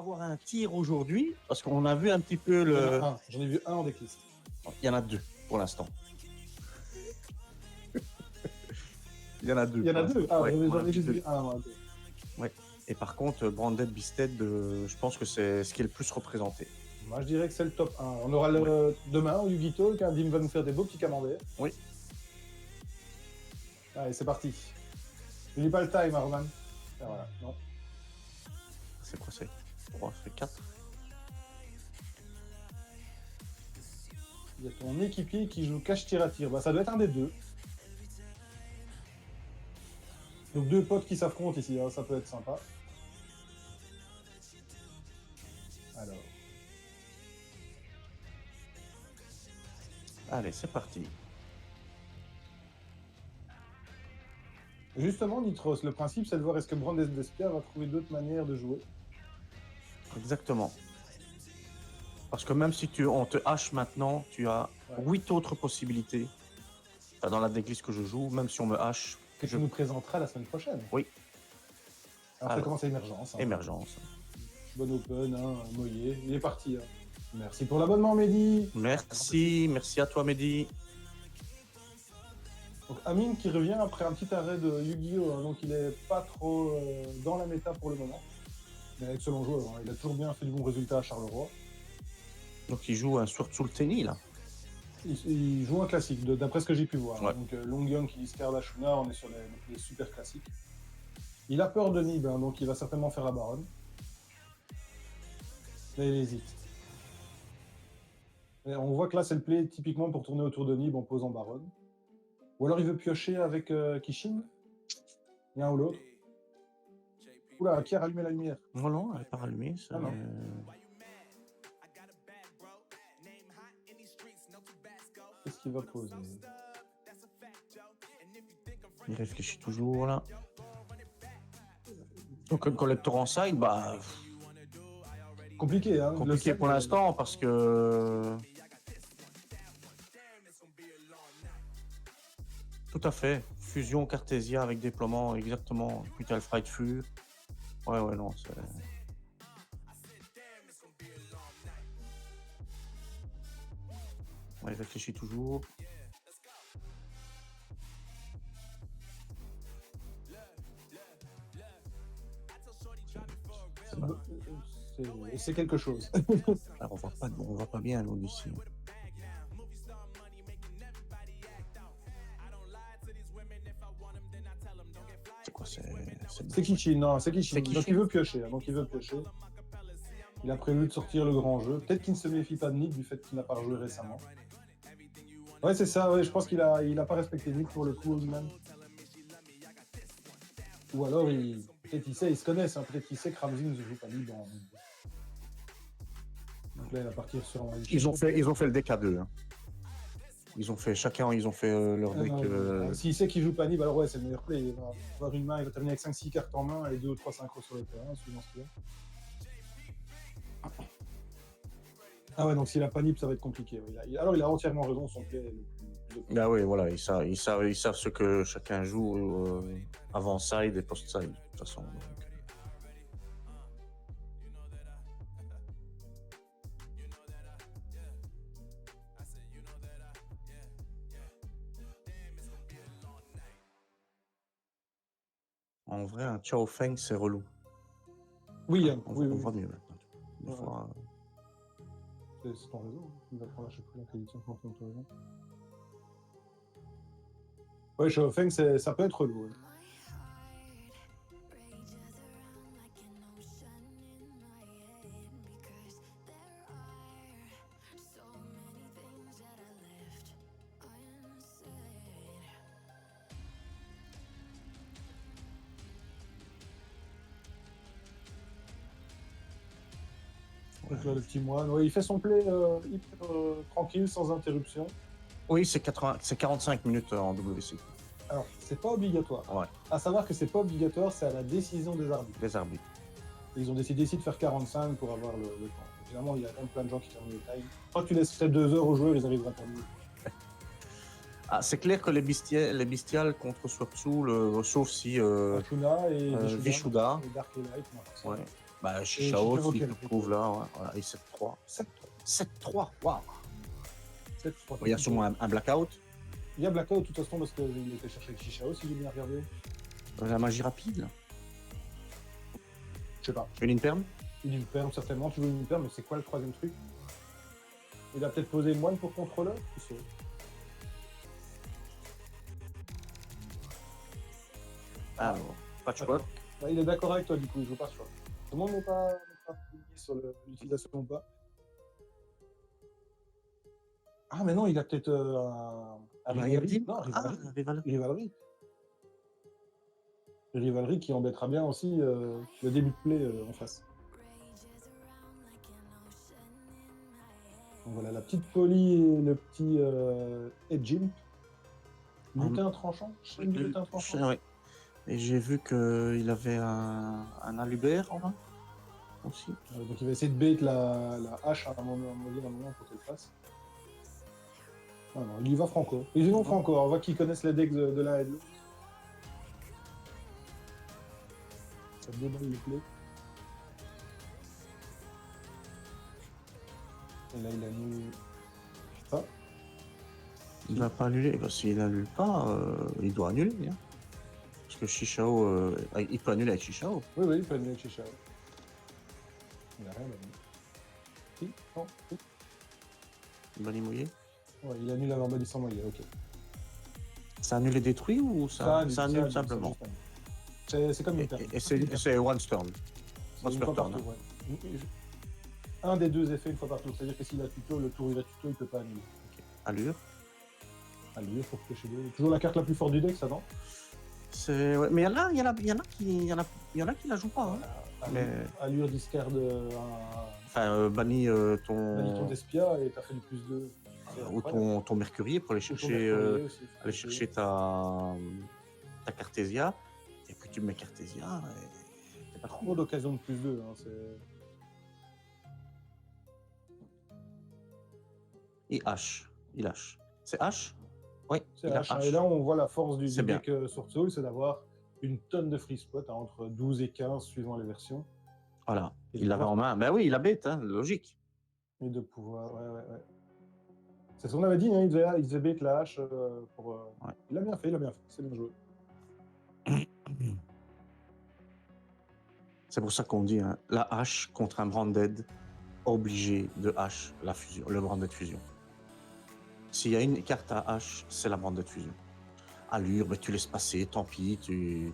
avoir un tir aujourd'hui, parce qu'on a vu un petit peu Il y en le... a un. J'en ai vu un en decklist. Il y en a deux pour l'instant. Il y en a deux. Il y en a pour deux. l'instant. Ah, Ouais, on j'en a ai juste deux. vu un. Ok. Ouais. Et par contre, Branded Beasted, je pense que c'est ce qui est le plus représenté. Moi, je dirais que c'est le top 1. On aura demain au Yugi Talk. Dim va nous faire des beaux petits camemberts. Oui. Allez, c'est parti. Je dis pas le time, Arman. Ah, voilà, non. C'est quoi, c'est 3, c'est 4. Il y a ton équipier qui joue cache-tir-à-tir. Bah, ça doit être un des deux. Donc, deux potes qui s'affrontent ici. Hein. Ça peut être sympa. Alors. Allez, c'est parti. Justement, Nitros, le principe, c'est de voir est-ce que Branded Despia va trouver d'autres manières de jouer. Exactement. Parce que même si on te hache maintenant, tu as 8 autres possibilités. Enfin, dans la decklist que je joue, même si on me hache... Que tu nous présenteras la semaine prochaine. Oui. Alors, ça commence à Émergence. Hein. Émergence. Bon open, hein, Moyer. Il est parti. Hein. Merci pour l'abonnement, Mehdi. Merci à toi, Mehdi. Donc, Amine qui revient après un petit arrêt de Yu-Gi-Oh! Hein, donc il est pas trop dans la méta pour le moment. Mais excellent joueur, hein. Il a toujours bien fait du bon résultat à Charleroi. Donc il joue un Sword Tenny là. Il joue un classique, d'après ce que j'ai pu voir. Ouais. Donc Long Young qui discard Ashuna, on est sur les super classiques. Il a peur de Nib, hein, donc il va certainement faire la baronne. Là il hésite. Et on voit que là c'est le play typiquement pour tourner autour de Nib en posant baronne. Ou alors il veut piocher avec Kishin. L'un ou l'autre. Oula, qui a rallumé la lumière? Non, elle n'est pas rallumée. Ça, non. Qu'est-ce qu'il va poser? Il réfléchit toujours là. Donc un collector en side, bah... Compliqué, hein? Compliqué pour l'instant parce que... Tout à fait. Fusion Cartesia avec déploiement, exactement. Brutal Fright Fur. Ouais, non, c'est... Ouais, il réfléchit toujours. C'est quelque chose. Alors, on voit pas bien l'eau d'ici. C'est quoi, c'est Kishin, non, c'est Kishin. Donc il veut piocher, Il a prévu de sortir le grand jeu. Peut-être qu'il ne se méfie pas de Nick du fait qu'il n'a pas rejoué récemment. Ouais, c'est ça, ouais, je pense qu'il a pas respecté Nick pour le coup lui-même. Ou alors, peut-être il sait, ils se connaissent, hein, peut-être qu'il sait que Ramsey ne joue pas libre. Donc là, il va partir sur un... Ils ont fait le deck à deux. Hein. Chacun, ils ont fait leur deck. S'il sait qu'il joue pas Nib, alors ouais, c'est le meilleur play. Il va avoir une main, il va terminer avec 5-6 cartes en main et 2 ou 3 synchros sur le terrain, suivant ce qu'il a. Ah ouais, donc s'il a pas Nib, ça va être compliqué. Oui. Alors il a entièrement raison, son play est le plus... Ah oui, voilà, ils savent ce que chacun joue avant side et post side, de toute façon. Donc. En vrai, un Chao Feng, c'est relou. Oui, on voit mieux maintenant. Des fois, c'est ton réseau. Il va prendre à chaque fois la qualité en fonction de ton réseau. Ouais, Chao Feng, ça peut être relou. Ouais. Donc là, le petit moine, ouais, il fait son play hyper tranquille, sans interruption. Oui, c'est 45 minutes en WC. Alors, c'est pas obligatoire. Ouais. À savoir que c'est pas obligatoire, c'est à la décision des arbitres. Des arbitres. Ils ont décidé ici de faire 45 pour avoir le temps. Évidemment, il y a quand même plein de gens qui terminent le time. Je crois que tu laisserais 2 heures aux joueurs, ils arriveront à terminer. Ah, c'est clair que les bestiales contre Sword Soul, sauf si... Ashuna et Vishuda. Et Dark Light, ouais. Bah, Et Chichao, Chichao, s'il quel te prix? prouve là, ouais, voilà, et 7-3. 7-3. 7-3, waouh. 7-3. Il y a sûrement un blackout. Il y a Blackout de toute façon parce qu'il était cherché avec Chichao si j'ai bien regardé. La magie rapide. Je sais pas. Tu veux une perme? Une perme certainement, tu veux une perme, mais c'est quoi le troisième truc? Il a peut-être posé moine pour contrôleur? Qui sait? Alors, patchwork. Bah, il est d'accord avec toi du coup, il joue pas sur. Tout le monde n'est pas aligné sur l'utilisation ou pas. Ah mais non, il a peut-être un Rivalry. Non, Ah, Rivalry. Rivalry. Rivalry qui embêtera bien aussi le début de play en face. Donc voilà, la petite Polly et le petit Edgimp. Lutin tranchant? Chaîne du lutin tranchant? Ouais. Et j'ai vu qu'il avait un Alubert en main aussi. Donc il va essayer de bait la hache à un moment pour qu'elle passe. Ah non, il y va franco. Ils y vont franco, on voit qu'ils connaissent les decks de l'un et de l'autre. Ça déballe le play. Et là il annule pas. Il va pas annuler. Bah, s'il annule pas, il doit annuler. Hein. Parce que Chichao, il peut annuler avec Chichao. Oui, il peut annuler avec Chichao. Il n'a rien annuler. Si, non, si. Bani mouillé. Ouais, il annule avant Body sans moyen, ok. Ça annule et détruit ou ça annule simplement? C'est comme une perle. Et c'est one turn. Une fois par tour, ouais. Un des deux effets une fois par tour. C'est-à-dire que s'il a tuto, le tour il a tuto, il peut pas annuler. Okay. Allure. Allure pour pêcher deux. Toujours la carte la plus forte du deck, ça non? C'est ouais. Mais il y en a qui la jouent pas. Hein. Voilà. Allure discard enfin bannis ton Despia et t'as fait du plus 2. Ou ton Mercurier pour aller chercher ta Cartésia. Et puis tu mets Cartésia. C'est pas trop d'occasion de plus 2. Hein, il H. C'est H? Oui, c'est H. Et là, on voit la force du deck Sword Soul, c'est d'avoir une tonne de free spot, hein, entre 12 et 15 suivant les versions. Voilà, il l'avait en main. Ben oui, il a bête, hein, logique. Et de pouvoir, ouais. C'est ce qu'on avait dit, hein, il devait bait la hache pour. Ouais. Il a bien fait, c'est bien joué. C'est pour ça qu'on dit, hein, la hache contre un branded, obligé de hache la fusion, le branded fusion. S'il y a une carte à hache, c'est la branded fusion. Allure, ben, tu laisses passer, tant pis, tu...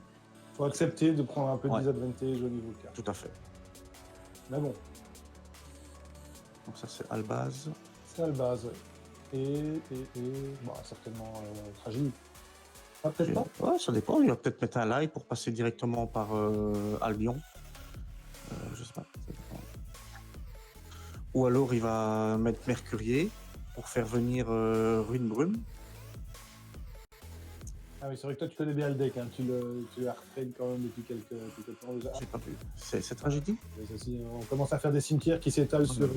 Faut accepter de prendre un peu de disadvantage au niveau de carte. Tout à fait. Mais bon. Donc ça, c'est Albaz. C'est Albaz, ouais. Et bon, certainement Tragédie. Ah, peut-être pas. Ouais, ça dépend. Il va peut-être mettre un live pour passer directement par Albion. Je sais pas. Ou alors il va mettre Mercurier pour faire venir Rune Brume. Ah oui, c'est vrai que toi tu connais bien le deck, hein. Tu l'as retrain quand même depuis quelques temps déjà. J'ai pas vu. C'est Tragédie. On commence à faire des cimetières qui s'étalent sur.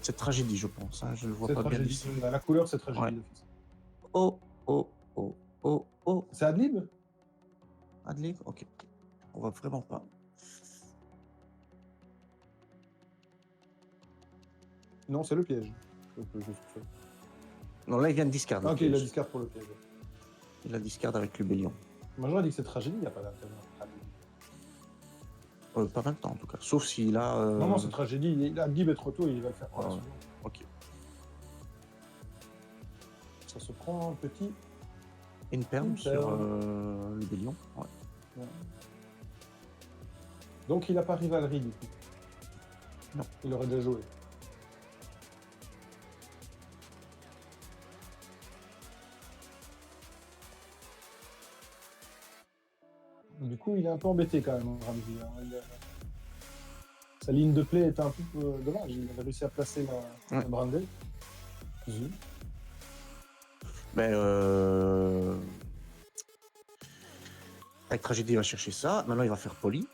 C'est Tragédie, je pense. Hein. Je le vois pas bien ici. La couleur, c'est Tragédie. Ouais. Oh. C'est Adlib? Adlib, ok. On voit vraiment pas. Non, c'est le piège. Non, là, il vient de discard. Ok, il a discard pour le piège. Il a discard avec l'Ubélion. Moi, j'aurais dit que c'est Tragédie, il n'y a pas d'intérêt. Pas maintenant, en tout cas. Sauf s'il a... Non, c'est Tragédie. Adlib est trop tôt, il va le faire. Ok. Ça se prend un petit... Une perme sur l'Ubélion. Ouais. Donc, il n'a pas Rivalry, du coup. Non. Il aurait déjà joué. Du coup, il est un peu embêté quand même, Ramsey. Hein. Sa ligne de play était un peu dommage. Il avait réussi à placer la Brandel. Mais avec Tragédie, il va chercher ça. Maintenant, il va faire Poly.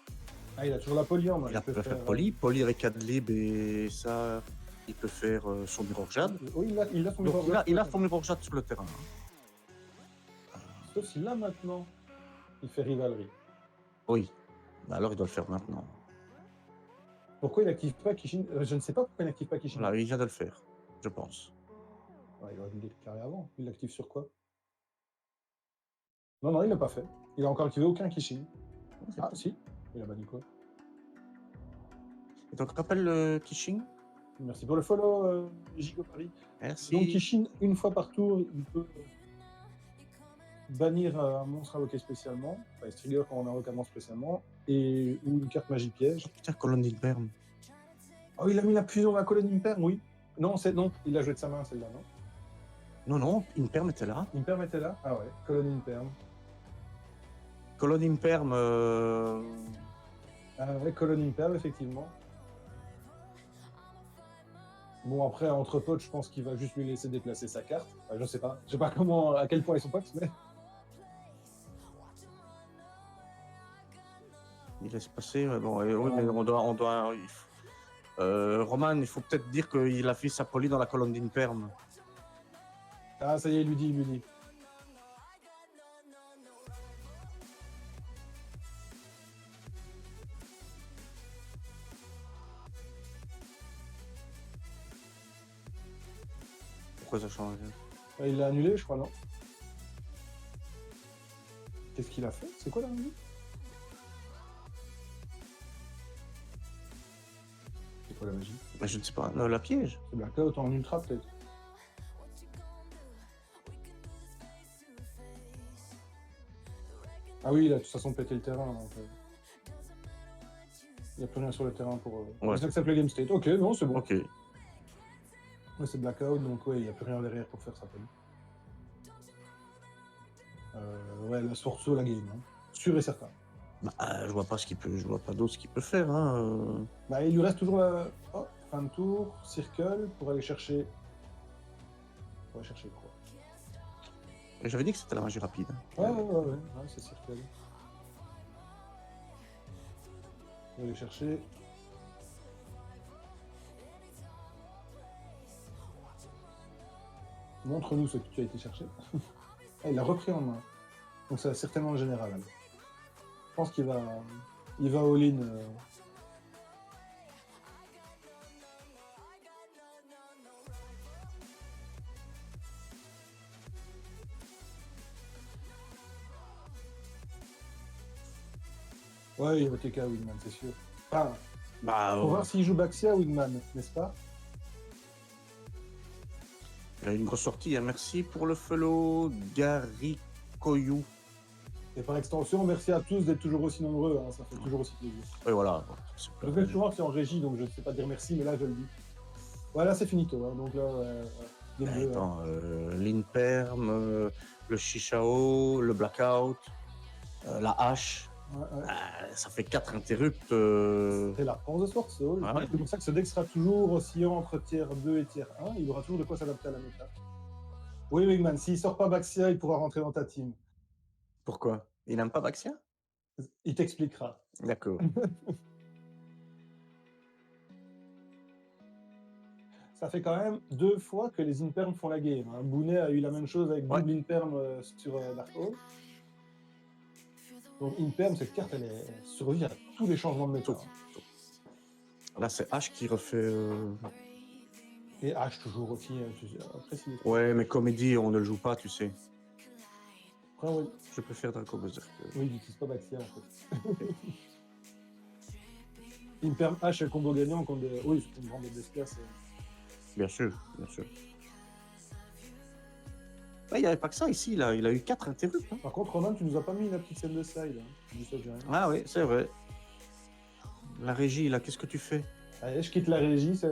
Ah, il a toujours la Poly en main. Il peut faire Poly. Poly avec Adlib et ça, il peut faire son Murorjad. Oui, il a son Murorjad. Il a son Murorjad sur le terrain. Sauf si là, maintenant, il fait Rivalry. Oui. Bah alors il doit le faire maintenant. Pourquoi il n'active pas Kishin? Je ne sais pas pourquoi il n'active pas Kishin. Voilà, il vient de le faire, je pense. Ouais, il aurait dû le déclarer avant. Il l'active sur quoi? Non, non, il l'a pas fait. Il a encore activé aucun Kishin. Ah, si. Il a banni quoi? Et donc rappelle le Kishing. Merci pour le follow, Gigo Paris. Merci. Donc Kishin, une fois par tour, il peut bannir un monstre invoqué spécialement, enfin, il se trigger quand on invoque un monstre spécialement, et ou une carte magie piège. Oh, putain, colonne d'Inperm. Oh, il a mis la fusion dans la colonne Imperm, oui. Non, non, il a joué de sa main celle-là, non? Non, non, Imperm était là. Imperm était là? Ah ouais, colonne Imperm. Colonne Imperm. Ah ouais, colonne Imperm, effectivement. Bon, après, entre potes, je pense qu'il va juste lui laisser déplacer sa carte. Enfin, je sais pas. Je sais pas comment, à quel point ils sont potes, mais. Il laisse passer, mais bon, oui, mais on doit. Roman, il faut peut-être dire qu'il a fait sa poly dans la colonne d'Imperm. Ah, ça y est, il lui dit. Pourquoi ça change? Ah, il l'a annulé, je crois, non? Qu'est-ce qu'il a fait? C'est quoi la musique? C'est quoi la magie? Mais je ne sais pas, la piège. C'est Blackout en ultra, peut-être. Ah oui, il a de toute façon pété le terrain. Donc, il n'y a plus rien sur le terrain pour. Ouais. C'est ça que s'appelle Game State. Ok, non, c'est bon. Ok. Ouais, c'est Blackout, donc ouais, il n'y a plus rien derrière pour faire ça. Ouais, la Sforzo, la game. Hein. Sûr et certain. Bah, je vois pas je vois pas d'autre ce qu'il peut faire. Hein. Bah, il lui reste toujours la. Oh, fin de tour, circle, pour aller chercher. Pour aller chercher quoi? J'avais dit que c'était la magie rapide. Ouais, c'est circle. On va aller chercher. Montre-nous ce que tu as été chercher. Ah, il l'a repris en main. Donc c'est certainement le général. Alors. Je pense qu'il va. Il va all-in. Ouais, il va TK à Wingman, c'est sûr. Enfin, Bah, faut voir s'il joue Baxia Wingman, n'est-ce pas? il a une grosse sortie. Hein. Merci pour le follow, Gary Koyou. Et par extension, merci à tous d'être toujours aussi nombreux, hein, ça fait toujours aussi plaisir. Oui, voilà. Je fais souvent que c'est en régie, donc je ne sais pas dire merci, mais là je le dis. Voilà, c'est finito. Hein, donc là, attends, l'Inperm, le Shishao, le Blackout, la hache. Ouais. Ça fait 4 interrupts. C'est la réponse de Sword Soul. Ouais. C'est pour ça que ce deck sera toujours oscillant entre tier 2 et tier 1. Il aura toujours de quoi s'adapter à la méta. Oui, Wingman, s'il sort pas Baxia, il pourra rentrer dans ta team. Pourquoi? Il n'aime pas Baxia? Il t'expliquera. D'accord. Ça fait quand même 2 fois que les Imperm font la game. Hein. Bounet a eu la même chose avec double Imperm sur Dark Hole. Donc Imperm, cette carte, elle survit à tous les changements de méta. Là, c'est H qui refait. Et H toujours aussi. Précis. Ouais, mais comédie, on ne le joue pas, tu sais. Après, oui. Je préfère Draco Berserk. Oui, il n'utilise pas Baxia en fait. Imperm H, combo gagnant contre des. Oui, c'est une grande d'espace. Bien sûr, bien sûr. Il n'y avait pas que ça ici, là. Il a eu 4 interrupts. Hein. Par contre, Roman, tu nous as pas mis la petite scène de slide. Hein. Ah oui, c'est vrai. La régie, là, qu'est-ce que tu fais? Allez, je quitte la régie, c'est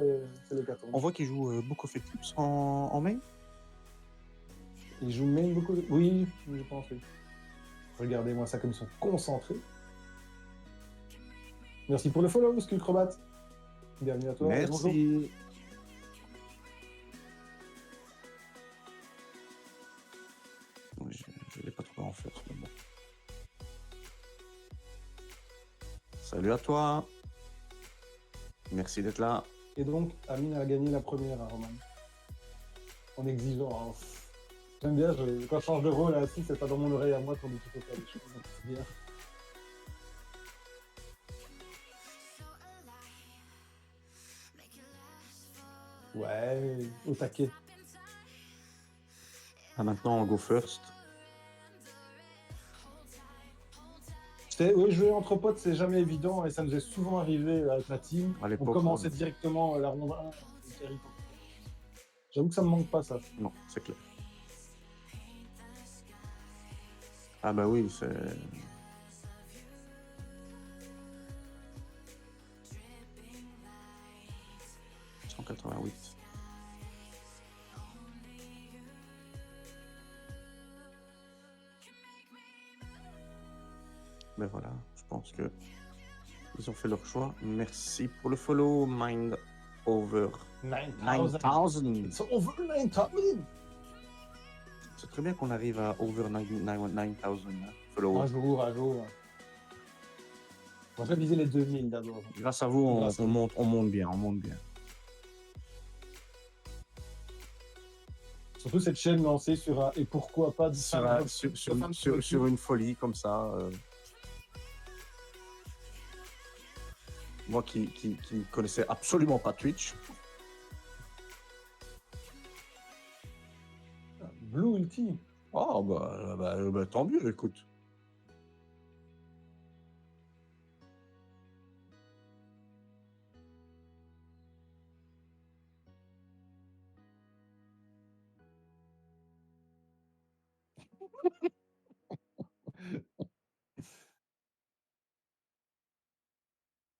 le carton. On voit qu'il joue Book of Eclipse en main. Il joue main beaucoup de... Oui, je pense, oui. Regardez-moi ça comme ils sont concentrés. Merci pour le follow, Skullcrobat. Bienvenue à toi. Merci. Je ne l'ai pas trop en fait. Mais bon. Salut à toi. Merci d'être là. Et donc, Amine a gagné la première, hein, Roman. En exigeant. Hein. J'aime bien, quand je change de rôle, là, si c'est pas dans mon oreille à moi qu'on dit qu'il faut faire des choses. Donc c'est bien. Ouais, au taquet. Ah, maintenant, go first. Oui, jouer entre potes, c'est jamais évident et ça nous est souvent arrivé avec la team. À On l'époque, commençait directement la ronde 1 et carry pour- J'avoue que ça me manque pas ça. non, c'est clair. Ah bah oui, c'est... 188. Ben voilà, je pense que ils ont fait leur choix. Merci pour le follow, Mind Over 9000. 9000. It's over 9000. C'est très bien qu'on arrive à over 9000 followers. Un jour, un jour. On va viser les 2000 d'abord. Grâce à vous, on, Grâce à on vous. monte, on monte bien, on monte bien. Surtout cette chaîne lancée sur un et pourquoi pas Sur une folie comme ça. Moi qui ne connaissais absolument pas Twitch. Blue Ulti. Oh bah, tant mieux, écoute.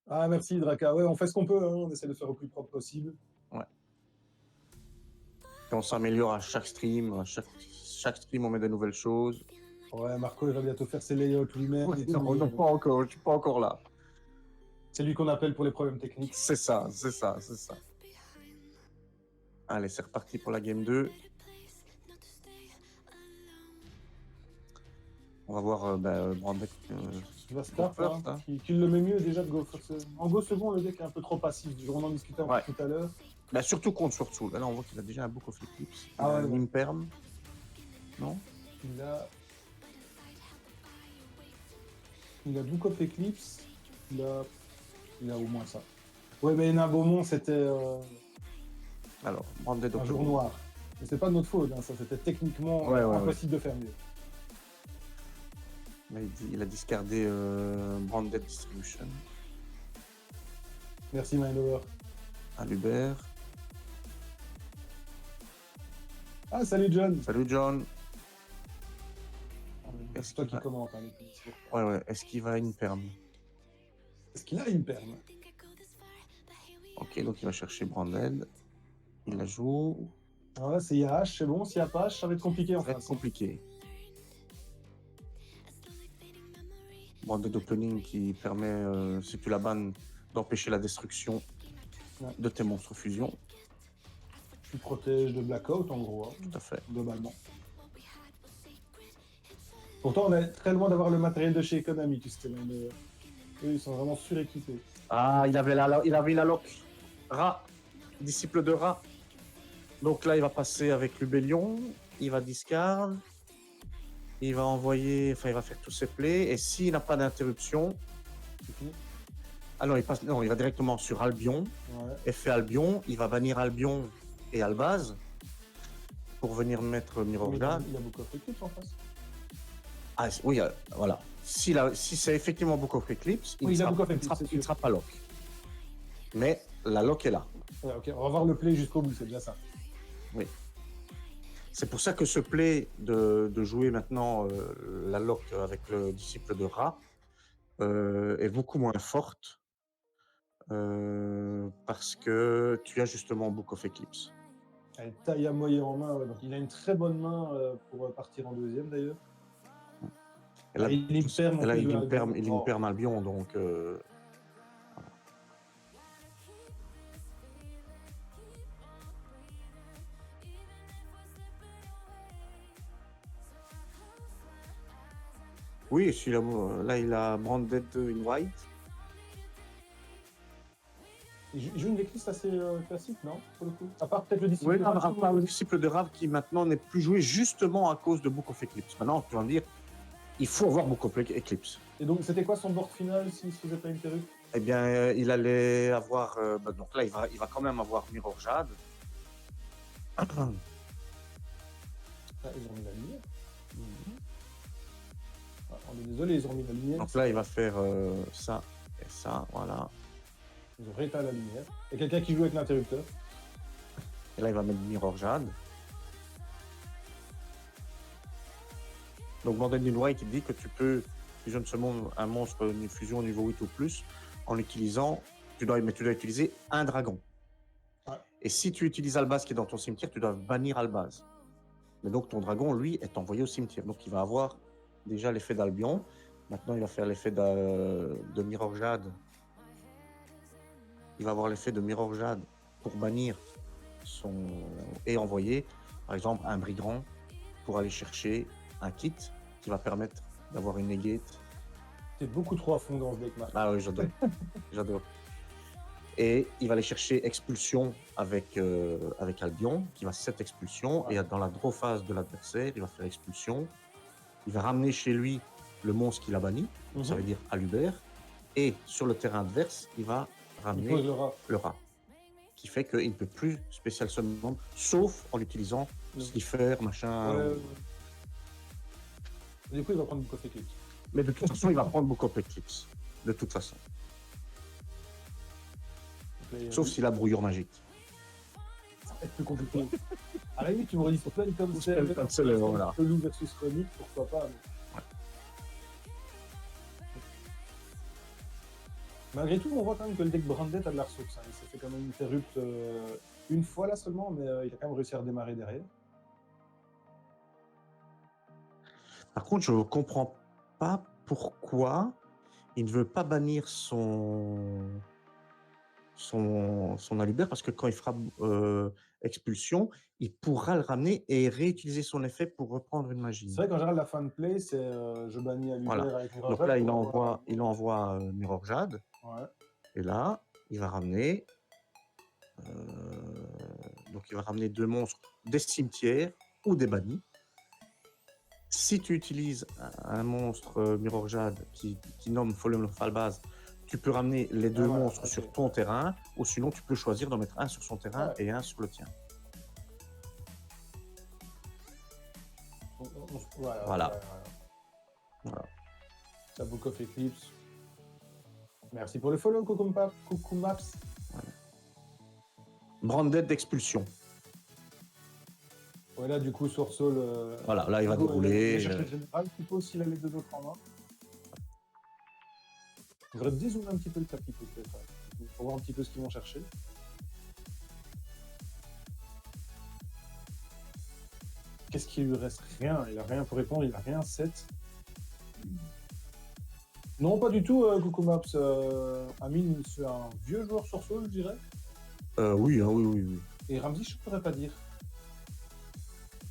Ah merci Draka. Ouais, on fait ce qu'on peut, hein. On essaie de faire au plus propre possible. Ouais. Et on s'améliore à chaque stream. À chaque stream, on met de nouvelles choses. Ouais, Marco, il va bientôt faire ses layouts lui-même. Ouais, et tout, non, pas encore, je suis pas encore là. C'est lui qu'on appelle pour les problèmes techniques. C'est ça. Allez, c'est reparti pour la game 2. On va voir Brandek. Il va start, Go first, hein. hein. Qu'il le met mieux déjà de go first. En go second, le deck est un peu trop passif. On en discutait un peu Ouais. tout à l'heure. Bah, surtout contre Surtout. Là, on voit qu'il a déjà un Book of Eclipse. Il Ah a ouais, un ouais. Imperm. Non? Il a Book of Eclipse. Il a au moins ça. Ouais, mais Beaumont, c'était Alors, Branded un jour noir. Mais c'est pas de notre faute, hein, ça c'était techniquement Ouais, impossible de faire mieux. Là, il a discardé Branded Distribution Merci Mindover. à Hubert. Ah, salut John. Salut John. C'est toi qui commente. Hein, Ouais. Est-ce qu'il va Imperm? Est-ce qu'il a une perme? Ok, donc il va chercher Branded. Il la joue. Ouais, c'est Yahash, c'est bon. S'il n'y a pas H, ça va être compliqué en Ça va être face. compliqué. Branded Opening qui permet, si tu la bannes, d'empêcher la destruction de tes monstres fusion. Tu protèges de blackout en gros, hein, Tout à fait. globalement. Pourtant, on est très loin d'avoir le matériel de chez Konami, tu sais. Mais eux, ils sont vraiment suréquipés. Ah, il avait la lock. Ra, disciple de Ra. Donc là, il va passer avec Lubellion. Il va discard. Il va envoyer, il va faire tous ses plays. Et s'il n'a pas d'interruption, alors il va directement sur Albion. Ouais. Effet Albion. Il va bannir Albion et Albaz pour venir mettre Mirror God. Il a beaucoup of Eclipse en face. Ah oui, voilà. Si c'est effectivement Book of Eclipse, il ne sera pas lock. Mais la lock est là. Ouais, ok, on va voir le play jusqu'au bout, c'est déjà ça. Oui. C'est pour ça que ce play de jouer maintenant la lock avec le disciple de Ra est beaucoup moins forte parce que tu as justement Book of Eclipse. Allez, taille à moyen en main, ouais, donc il a une très bonne main pour partir en deuxième d'ailleurs. Et là, il imperme Albion, donc... voilà. Oui, là, il a Branded in White. Il joue une decklist assez classique, non? Pour le coup. À part peut-être le disciple Oui, de Rav. à part le disciple de Rav qui maintenant n'est plus joué justement à cause de Book of Eclipse. Maintenant, tu vas me dire, il faut avoir Book of Eclipse. Et donc, c'était quoi son board final s'il ne se faisait pas interrupt? Eh bien, il allait avoir... donc là, il va quand même avoir Mirror Jade. Ah, ils ont mis la lumière. Ah, on est désolé, ils ont mis la lumière. Donc là, il va faire ça et ça, voilà. Ils ont rééteint la lumière. Il y a quelqu'un qui joue avec l'interrupteur. Et là, il va mettre Mirror Jade. Donc, Banded d'une loi qui dit que tu peux fusionner un monstre une fusion au niveau 8 ou plus en utilisant, tu dois utiliser un dragon. Ouais. Et si tu utilises Albaz qui est dans ton cimetière, tu dois bannir Albaz. Mais donc, ton dragon, lui, est envoyé au cimetière. Donc, il va avoir déjà l'effet d'Albion. Maintenant, il va faire l'effet de Mirror Jade. Il va avoir l'effet de Mirror Jade pour bannir et envoyer, par exemple, un brigand pour aller chercher un kit qui va permettre d'avoir une negate. T'es beaucoup trop à fond dans ce deck, Marc. Ah oui, j'adore. J'adore. Et il va aller chercher expulsion avec Albion, qui va 7 expulsions. Ouais. Et dans la draw phase de l'adversaire, il va faire expulsion. Il va ramener chez lui le monstre qu'il a banni, ça veut dire Alubert. Et sur le terrain adverse, il va ramener le rat. Qui fait qu'il ne peut plus spécial summon, sauf en utilisant Slipher, machin. Ouais. Du coup, il va prendre beaucoup Eclipse. Mais de toute façon, il va prendre beaucoup Eclipse. De toute façon. Sauf s'il a brouillure magique. Ça va être plus compliqué. À la limite, tu m'aurais dit sur plein comme c'est voilà. Pelou versus Relic, pourquoi pas. Mais... Ouais. Malgré tout, on voit quand même que le deck Branded a de la ressource. Hein. Il s'est fait quand même interrupt une fois là seulement, mais il a quand même réussi à redémarrer derrière. Par contre, je ne comprends pas pourquoi il ne veut pas bannir son Alubert, parce que quand il fera expulsion, il pourra le ramener et réutiliser son effet pour reprendre une magie. C'est vrai qu'en général, la fin de play, c'est je bannis Alubert voilà. avec Mirror Jade. Donc là, il envoie Mirror Jade. Ouais. Et là, il va ramener... donc il va ramener 2 monstres des cimetières ou des bannis. Si tu utilises un monstre Mirror Jade qui nomme Fallen of Albaz, tu peux ramener les 2 monstres sur ton terrain, ou sinon tu peux choisir d'en mettre un sur son terrain et un sur le tien. Voilà. Ça Book of Eclipse. Merci pour le follow, Coucou Maps. Voilà. Branded d'expulsion. Ouais, là, du coup, Sorsol. Voilà, là, il va dérouler. Il va chercher le général, plutôt s'il a les 2 autres en main. Je voudrais dézoomer un petit peu le tapis, peut-être, pour voir un petit peu ce qu'ils vont chercher. Qu'est-ce qu'il lui reste? Rien. Il a rien pour répondre, il a rien. 7. Non, pas du tout, Coucou Maps. Amine, c'est un vieux joueur Sorsol, je dirais. Oui, oui. Et Ramsey, je ne pourrais pas dire.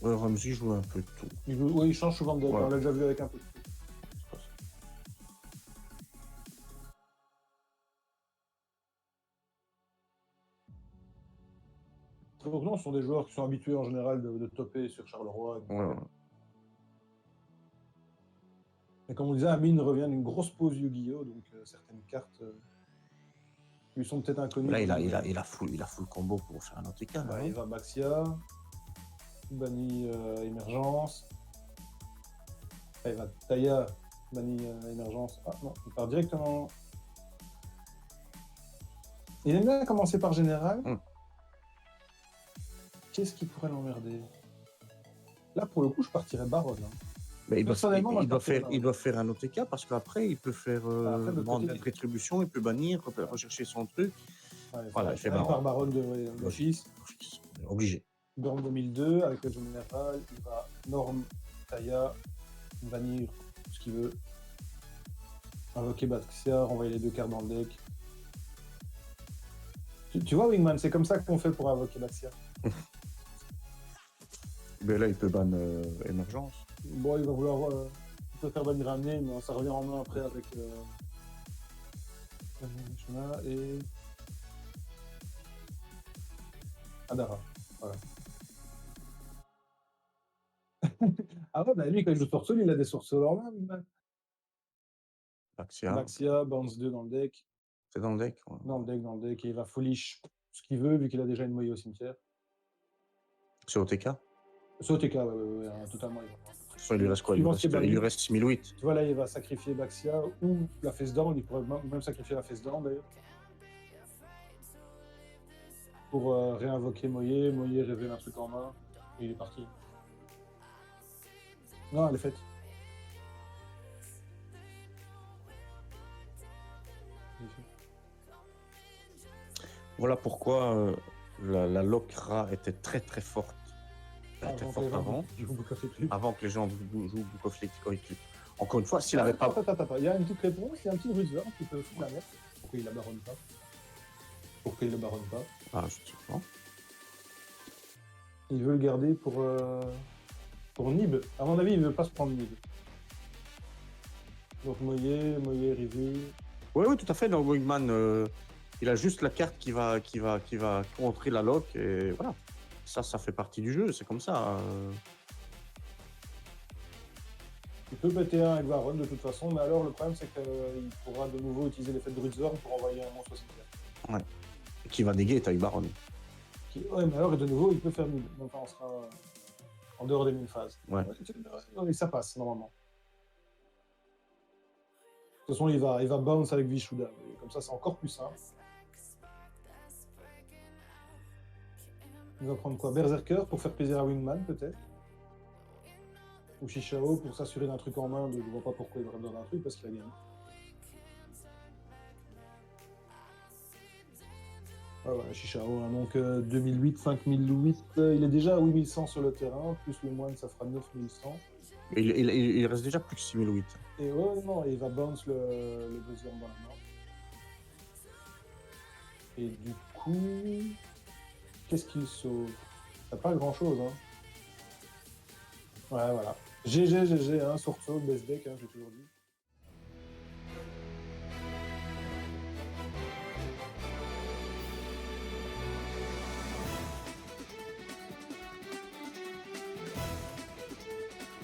Ramsey joue un peu de tout. Oui, il change souvent de deck. Ouais. On l'a déjà vu avec un peu de tout. Donc non, ce sont des joueurs qui sont habitués en général de topper sur Charleroi. Ouais. Et comme on disait, Amine revient d'une grosse pause Yu-Gi-Oh! Donc certaines cartes lui sont peut-être inconnues. Là, il a full combo pour faire un OTK. Bah, il va Baxia, banni Émergence. Il va Taya, banni Émergence. Ah non, il part directement. Il aime bien commencer par Général. Qu'est-ce qui pourrait l'emmerder? Là, pour le coup, je partirais Baronne. Hein. Mais il doit faire un OTK parce qu'après, il peut faire demander de rétribution, il peut bannir, rechercher son truc. Ouais, voilà, il fait par Baronne de l'office. Obligé. Burn 2002, avec le général, il va Norm, Taya, bannir ce qu'il veut. Invoquer Baxia, renvoyer les 2 cartes dans le deck. Tu vois, Wingman, c'est comme ça qu'on fait pour invoquer Baxia. Mais là, il peut ban Émergence. Bon, il va vouloir. Il peut faire bannir ramener, mais ça revient en main après avec. Et. Adara. Voilà. Ah ouais, bah lui, quand il joue Sorsol, il a des Sorsol en main, Wingman. Baxia, Bounce 2 dans le deck. C'est dans le deck? Ouais. Dans le deck, et il va Foolish ce qu'il veut, vu qu'il a déjà une moyenne au cimetière. C'est OTK. C'est OTK, ouais, totalement. De toute façon, il lui reste quoi? Suivant ce qui est Il lui banni. reste 6008. Tu vois, là, il va sacrifier Baxia ou la face down. Il pourrait même sacrifier la face down, d'ailleurs. Pour réinvoquer Moyer. Moyer révèle un truc en main. Et il est parti. Non, elle est faite. Voilà pourquoi la Lokra était très très forte. Elle était forte avant. Avant que les gens jouent Book of Light. Encore une fois, s'il n'avait pas. Attends. Il y a une petite réponse. Il y a un petit Bruiser qui peut foutre la merde. Pourquoi il la baronne pas? Pourquoi il le baronne pas? Ah, je sais pas. Il veut le garder pour Nib. À mon avis, il veut pas se prendre Nib. Donc Moyer, Rivi. Oui, tout à fait. Donc Wingman, il a juste la carte qui va contrer la lock et voilà. Ça fait partie du jeu, c'est comme ça. Il peut péter un avec Baron de toute façon, mais alors le problème c'est qu'il pourra de nouveau utiliser l'effet de Druidzorn pour envoyer un monstre 64. Ouais. Qui va néguer avec Baron. Ouais, mais alors de nouveau il peut faire nul. Donc on sera en dehors des 1000 phases. Ouais. Et ça passe normalement. De toute façon, il va bounce avec Vishuda. Et comme ça, c'est encore plus simple. Il va prendre quoi? Berserker pour faire plaisir à Wingman, peut-être? Ou Shishao pour s'assurer d'un truc en main. Je ne vois pas pourquoi il aurait besoin d'un truc, parce qu'il a gagné. Ah ouais, Shishao, hein, donc 2008, 5008. Il est déjà à 8100 sur le terrain, plus le moine, ça fera 9100. Il reste déjà plus que 6008. Et ouais, non, il va bounce le buzzer dans la main. Et du coup, qu'est-ce qu'il sauve? T'as pas grand chose, hein. Ouais, voilà. GG, hein, sur best deck, hein, j'ai toujours dit.